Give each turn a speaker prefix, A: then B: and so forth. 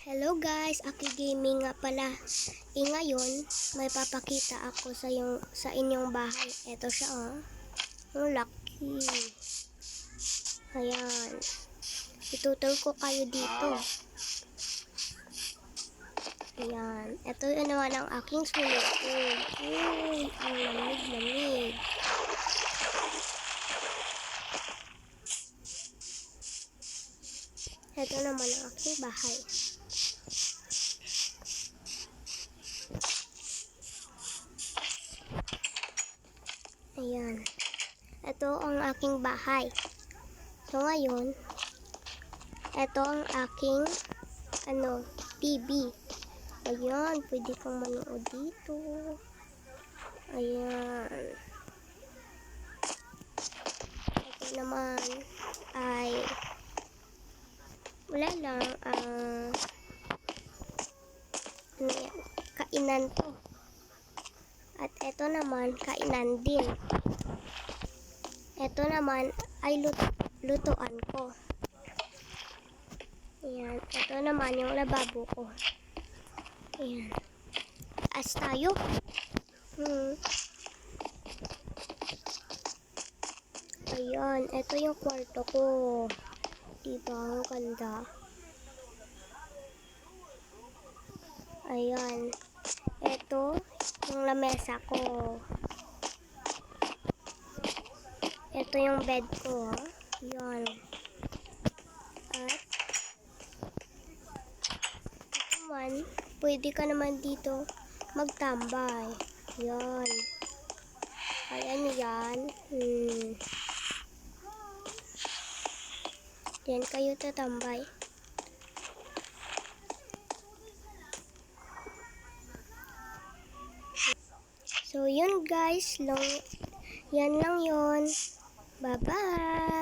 A: Hello guys, Aki Gaming nga pala. Ngayon, may papakita ako sa inyong bahay. Ito siya Ang laki. Ayan. Itutur ko kayo dito. Ayan. Ito yun naman ang aking swimming pool. Uy, ang lamig-lamig. Ito naman ang aking bahay. Ayan. Ito ang aking bahay. So ngayon, ito ang aking TV. Ayan, pwede kang manood dito. Ayan. Ito naman ay wala lang kainan to. At ito naman, kainan din. Ito naman ay lutuan ko. Ayan. Ito naman yung lababo ko. Ayan. Taas tayo. Ayan. Ito yung kwarto ko. Diba? Ang ganda. Ayan. Ito yung lamesa ko. Ito yung bed ko. Ayan. At ito naman, pwede ka naman dito magtambay. Ayan. Ayan yan. Diyan kayo tatambay. So, yun guys. Yan lang yun. Bye-bye!